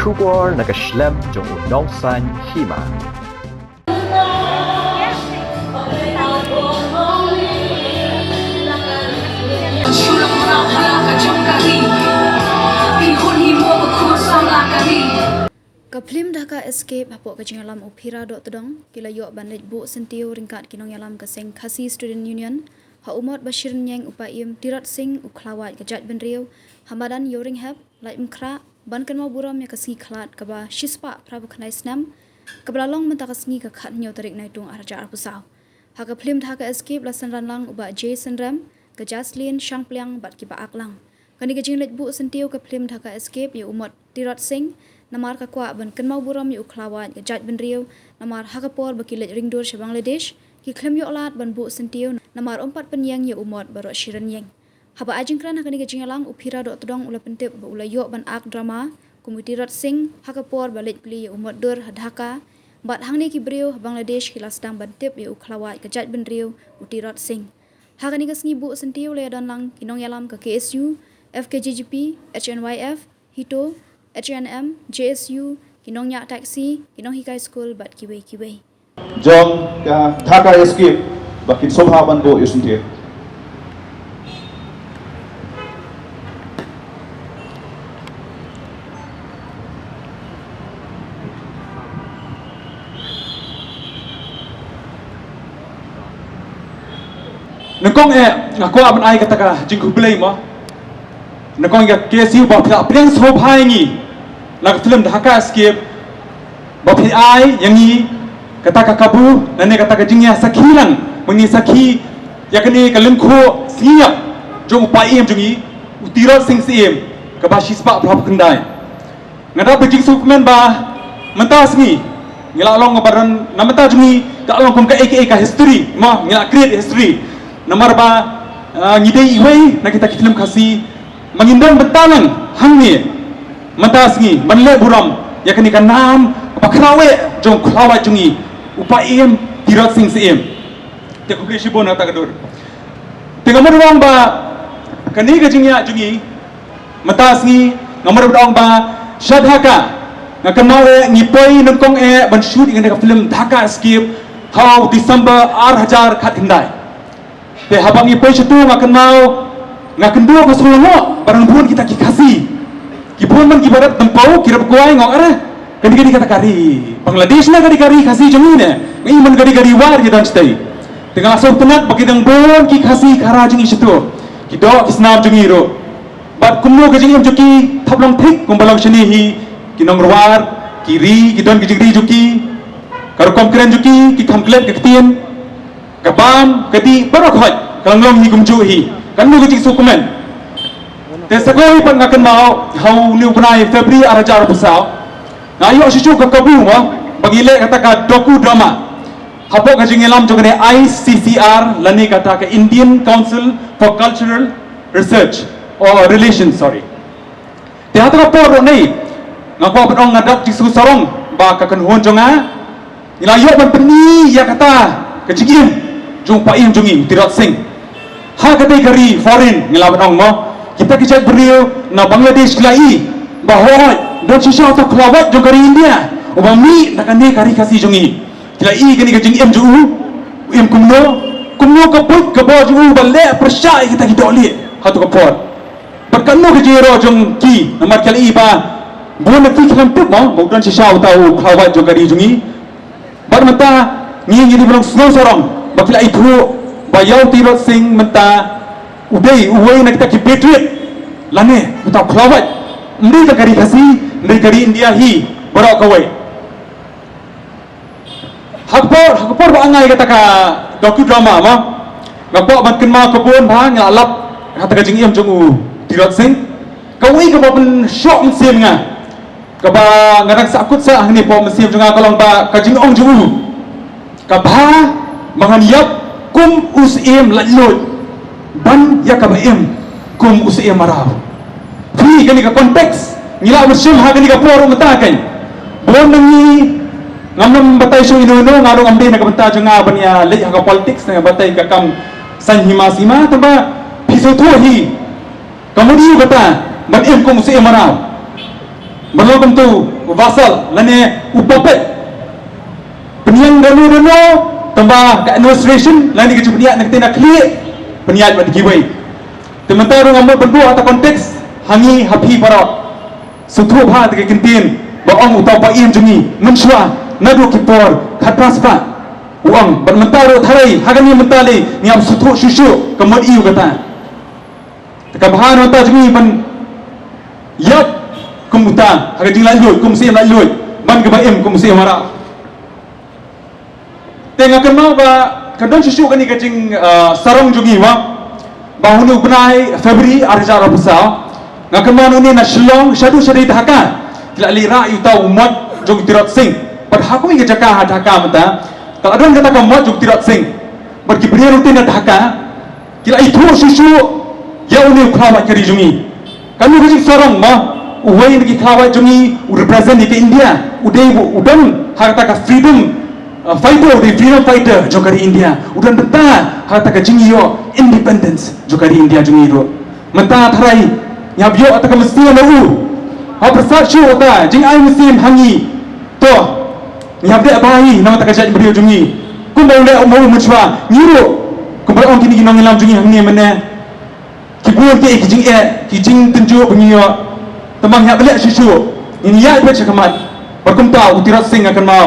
bersyukur nak Islam jong unong san hima. Kaplim Dhaka Escape hapok kajing alam upira dot tedong kila yok bandit bu sentiu ringkat kinong alam kaseng Khasi Student Union ha umot Bashir nyeng upaim Tirat Singh uklawat kejat benriu hamadan yoring hab lai mkra ban kan mau buram ya kasngi klat kaba shispa prabu khnai snam kabalalong menta kasngi ka khat nyo tarik naitung arja arpusau ha kaplim Dhaka Escape lasan ranlang uba Jason Ram ka Jaslin Shangplyang bat kiba aklang kani kajing let bu sentiu kaplim Dhaka Escape ya umot Tirat Singh namar ka kwa ban kan mau buram yu klawat ya jaj ben riu namar hakapor bakilet ringdur sa Bangladesh ki klem yu lat ban bu sentiu namar ompat penyang yu umot baro shiran yeng haba ajing kran hakani ka jingalang upira dot todong ula pentep ba ula yo ban ak drama komiti Tirat Singh hakapor balet pli yu umot dur Dhaka bat hangni ki briu Bangladesh ki lasdang ban tep yu klawat ka jaj ben riu Tirat Singh hakani ka sngi bu sentiu le dan lang kinong yalam ka KSU FKGGP HNYF Hito HNM, JSU, kinong nyak taxi, kinong hikai school bat kiwei. Jom Dhaka Escape bakin sobhaban bo yusuntir. Nakong ngako aban ai kataka jingku blame mo. Nakong ya KSU ba priang sobhai ngi. Lagu film Dhaka Escape bapi ai yang ni kata kabu nane kata jingnya sakilang mengi saki yakni kalemko siap jong upai em jongi Tirat Singh sim ka ba shispa prab kendai ngada bejing superman ba mentas ni ngila long ngabaran namata jongi ka long kum ka aka history ma ngila create history namar ba ngidei iwei na kita film kasi mengindang betalan hangni mentas ni manle buram yakni kan nam pakrawe jong klawa jongi upaim Tirat Singh sim te kuke shibona ta gadur te ngamar wang ba kani ga jingya jongi mentas ni ngamar wang ba shadhaka ngakamawe ngipoi nongkong ban shoot ingin ka film Dhaka Escape how December 2000 khat hindai te habang ngipoi chutu ngakamau ngakendo ka solongo barang buon kita kikasi kipun man kibarat tempau kirap kuai ngok ara kani kata kari Bangladesh na kari kasi jongi ne ngi man kari war kita stai tengah sok tenat bagi dang bon ki kasi kara jongi situ kido kisnam jongi ro bat kumno ka jongi joki thablong thik kumbalong shani hi kinong war kiri kidon kijigri joki kar komkren joki ki khamklet ketien kabam kati barok hoj kalanglong hi kumju hi kanu ki sukumen te sagoi pan ngakan mau hau new benai Februari arajar besau ngayo sicu ka kabu mo bagile kata ka doku drama hapo ka jingelam jogane ICCR lani kata ka Indian Council for Cultural Research or Relations te hata ka por nei ngako padong ngadak jisu sarong ba ka kanhon jonga ilayo ban peni ya kata ka jigim jong paim jongi Tirat Singh ha kata kari foreign ngelawan ong mo kita kejat beriu na Bangladesh lai bahwa dan sisa atau kelawat jong kari India ubami nak ane kari kasi jongi lai kani kajing em juu em kumno kaput kabo juu balle persai kita li hatu kapor berkanu kejiro jong ki namar kali ba buan nak fikram put mo bukan sisa atau kelawat jong kari jongi bar mata ngi belum snow sorong bakla ibu bayau Tirat Singh menta udai uwei nak kita patriot lane uta klawat ndi ta kari kasi ndi kari India hi borok kawai hakpor ba angai kata ka doku drama ma ngapok ban kenma kebun ba ngalap kata ka jing em jong Tirat Singh kawai ka ban shock mesim nga ka ba ngarang sakut sa ni po mesim jong kalong ba ka jing ong jong ka ba mangan yap kum usim lalut ban ya kabaim kum usia marau fi kani ka konteks ngila musim ha kani ka poro matakan bon nangi ngamam batay so inono ngarong amde na kabanta janga ban ya le ha ka politics na batay ka kam san himasima tamba piso to hi kamudi kata ban em kum usia marau Belum tu vasal lane upapet peniang dano tambah ke administration lani ke peniak nak tena clear peniak buat giveaway tementara ngambil bentuk atau konteks hangi happy para sutu bha ke kintin baong utau pa iem jungi menshwa nadu kipor khatraspa uang bermentaro tharai hagani mentali niam sutu shushu kemod iu kata tekabhan nota jungi ban yap kumuta haga jing lanjut kumsi lanjut ban ke baim kumsi mara tengah kenal ba kadon susu kani kacing sarong jungi wa bahunu benai Februari arja rabusa ngakeman ni na Shillong shadu shari Dhaka kila lira yuta umat jog Tirat Singh bar haku inga jaka Dhaka mata kalau adon kata umat jog Tirat Singh bar kibriya rutin na Dhaka kila itu susu ya uni ukhlawa kari jungi kami kacing sarong ma uwai ni ukhlawa jungi represent ke India udai udan harta ka freedom fighter di freedom fighter jokari India udan beta harta ka jingio independence jokari India jungiro mata tharai nyabyo ataka mesti na ha prasad shu ota jing ai mesti hangi to nyabde abai nama taka jaj brio jungi kumbau le umu muchwa nyiro kumbau on kini ginong ilam jungi hangi mena kibuan ke kijing tenju bengio temang yak belak shu ini ya baca kamat berkumta Tirat Singh akan mau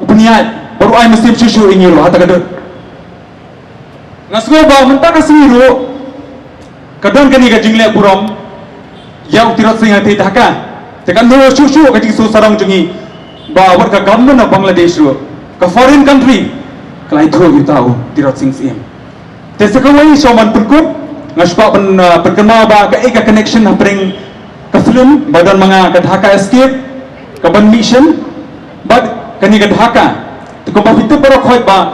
upniat baru ai mesti shu ingiro hata kada ngasgo ba mentaka singiro kadang kani ka jingle burom yang Tirat Singh ati Dhaka tekan no shu ka jing so sarang jungi ba war ka government of Bangladesh ro ka foreign country kalai thro yu tau Tirat Singh sim te sekawai soman perkut ngasba ban perkema ba ka eka connection hapring ka film badan manga ka Dhaka escape ka ban mission bad kani ka Dhaka to ko ba fitu pero khoi ba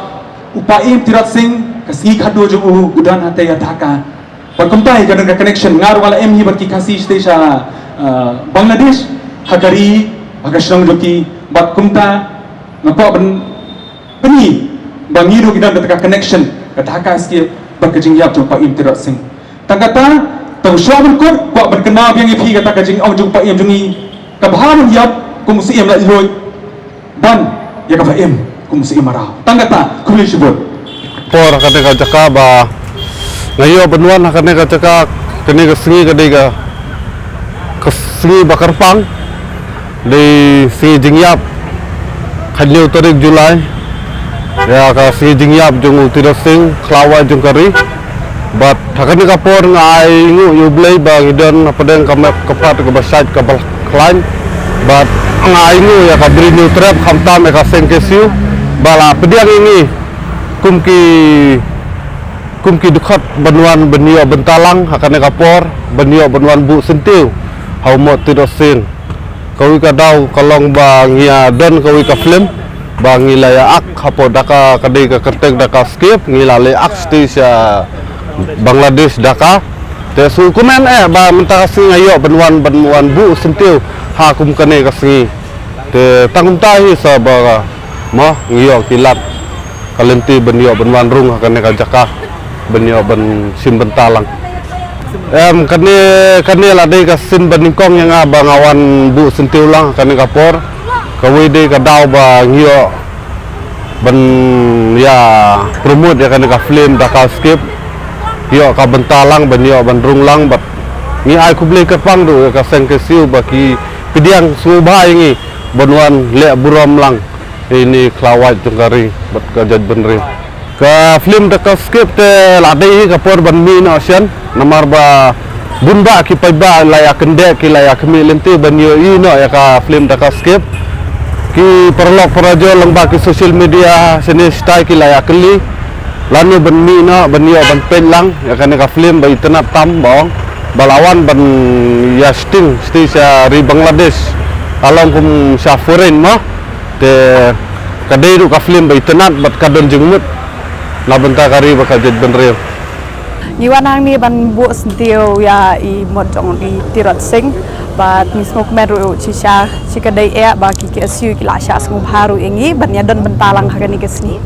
upaim Tirat Singh ka singi khado jo udan hate ya Dhaka perkumtai kadang ka connection ngar wala em hi barki khasi station Bangladesh hagari agashrang joki bat kumta ngapa ben beni bangiru kita ka connection ka Dhaka escape berkejing yap jumpa im Tirat Singh tangkata tau syabun kut ko berkenal yang ipi kata kejing ong jumpa im jungi ka bahan yap kum musim la iloi dan ya ka im kum musim marah tangkata kumli shibut por kata ka jaka ba ngayo benuan kane ka jaka kene ka singi ka singi bakar pang di singi jingyap khadliu tarik Julai ya ka singi jingyap jung Tirat Singh klawa jung kari bat hakani ka por ngai ngu yublei ba gidan padang ka map ka pat ka basaj ka balklan bat ngai ngu ya ka bri new trap khamtam ka sengkesiu bala pediang ini kumki dekat benuan benio bentalang hakane ka por benio benuan bu sentiu haumot Tirat Singh kawi ka dau kalong ba ngia don kawi ka film ba ngilaya ak hapo Dhaka kadai ka kertek Dhaka skip ngilale ak stisha Bangladesh Dhaka te su kumen ba mentaka sing ayo benuan bu sentiu ha kum kane ka singi te tangum tahi sa ba mo ngiyo kilat kalenti benio benuan rung hakane ka Jaka benio ben sim bentalang kane la dei ka sin beningkong yang abang awan bu sentiu lang kane ka por kawi dei ka dau ba ngiyo ben ya promote ya kane ka film Dhaka skip yo ka bentalang benio ben rung lang bat ni ai ku beli kepang du ka seng kesiu baki pidiang subha ini benuan le burom lang ini klawat jungkari bat ka jad benri ka film Dhaka skip te ladai ka por ban mi no sian namar ba bunba ki paiba laya kende ki laya kemi lenti banyo ino ya ka film Dhaka skip ki perlok perajo lengba ki social media seni style ki laya keli lanu ban mi no banyo ban pen lang ya ka film ba internet tam bong balawan ban ya sting sa ri Bangladesh along kum sa foreign mo te kadai ru ka film ba internet bat kadon jengmut la benta kari bakajat benril Iwanang ni ban bu sentiu ya i modong di Tirat Singh bat mismo kemeru cisha cikadai ba ki kesiu ki lasha sung baru ingi ban ya don bentalang hakani kesni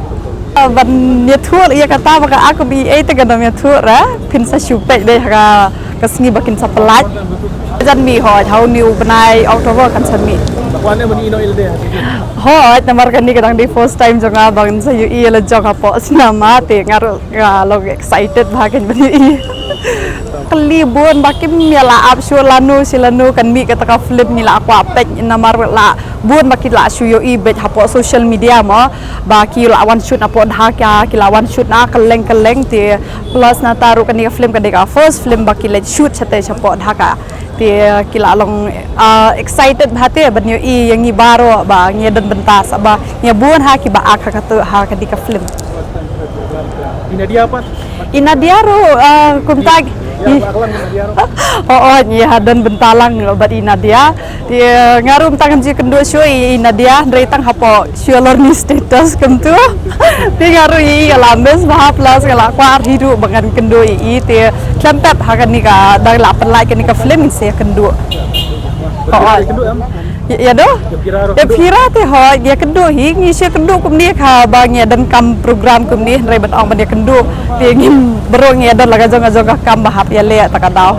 ban ya thur ya kata baka aku bi te gadam ya thur ra pin sa syupe de ka kesni bakin sapelat jan mi hoi hau new benai Oktober kan sami Bakwannya bani ino ilde hati. hoi namar kan ni kadang di first time jonga bang sa yu i la jonga po sinama te ngaru ngalog excited bahagian bani i kelibun bakim miala apsu lanu silanu kan mi kata flip ni la aku apek namar la bun baki la shuyo i bet hapo social media mo baki la wan shoot apo dhaka ki la wan shoot na keleng te plus na taru kan ni film kan deka first film baki let shoot chate chapo dhaka te ki la long excited bhate banyo i yang i baro ba ngi dan bentas ba ngi bun ha ki ba aka kata ha kan deka film Ini dia apa? ina diaro kumtag oh ni hadan bentalang bat ina dia ngarum tangan ji kendo show ina dia dari tang hapo sure ni status kentu ti ngaru i alambes bah plus kala kwar hidu bangan kendo i ti klampet hakan ni ka dang la pen like ni ka film se kendo oh ya do ya pira te ho dia kendo hi ngi se kendo kum ni ka bang ya dan kam program kum ni rai bat ong ban dia kendo ti ngim berong ya dan laga jonga kam bahap ya le takadau